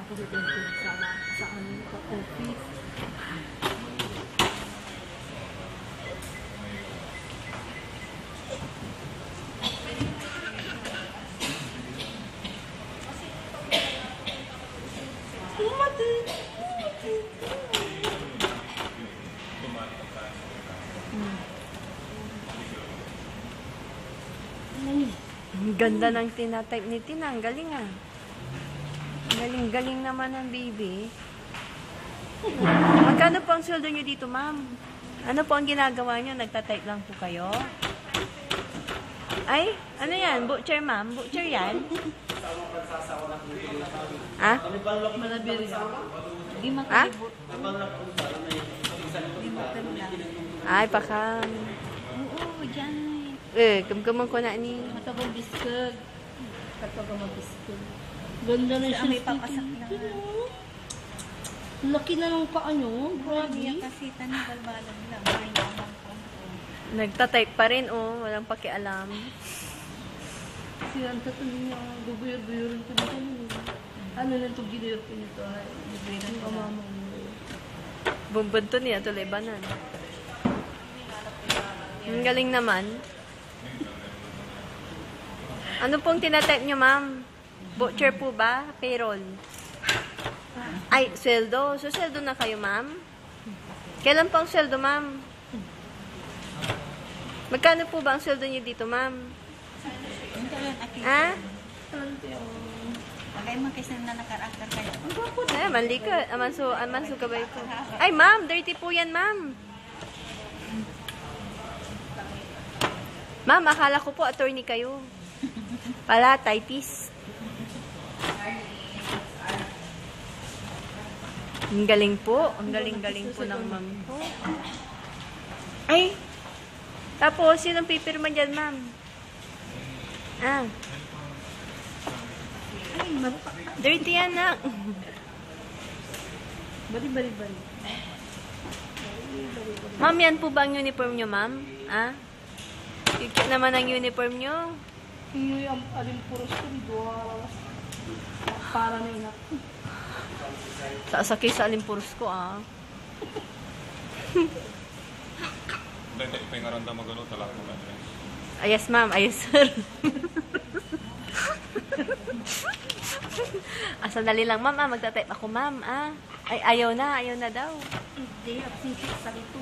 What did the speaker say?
sa office. Ang ganda ng tinatype ni Tina. Ang galing ah. Galing-galing naman ang baby. Magkano po ang sweldo nyo dito, ma'am? Ano po ang ginagawa nyo? Nagtatype lang po kayo? Ay, ano yan? Butcher, ma'am? Butcher yan? Ha? Malabiri. Di Ha? makalibot. Di makalibot. Ay, baka... Oo, dyan. Kamkamang ko na ni... Matabang biskag. Matabang biskag. Ganda na siya. May papasak na. Laki na ng paa nyo. Grabe Grabe. yung kasi tanibalbalan nila. Mayaman ko. Nagtatype pa rin, oh. Walang pakialam. Si Anta to niya. Guguyod-guyorin ko dito. Ano na ito ginuyod ko nito? Nagbayran ko mama mo. Bumbunto niya, tuloy banan. Ang galing naman. Ano pong tinatype nyo, ma'am? Butcher po ba? Payroll? Ay, sweldo. So, sweldo na kayo, ma'am? Kailan po ang sweldo, ma'am? Magkano po ba ang sweldo niyo dito, ma'am? Ha? Pagay mo kasi na nakarakter kayo. Ay, manli ka. Amanso ka ba ito? Ay, ma'am! Dirty po yan, ma'am. Ma'am, akala ko po attorney kayo. Pala, typist. Ang galing po. Ang galing-galing po ng ma'am po. Ay! Tapos, sinong pipirma dyan, ma'am? Ah. Ay, dirty yan na. Bali. Ma'am, yan po ba ang uniform nyo, ma'am? Ah? Kikit naman ang uniform nyo. Yung alimpuros ko dito. Para na inak. Sasakay sa alimpuros ko, ah. Dahil tayo pingaranda magano talaga mo na. Ayos, ma'am. Ayos, sir. Sandali lang, ma'am. Ah, magtatype ako, ma'am. Ah. Ay, ayaw na daw. Hindi, absent sa dito.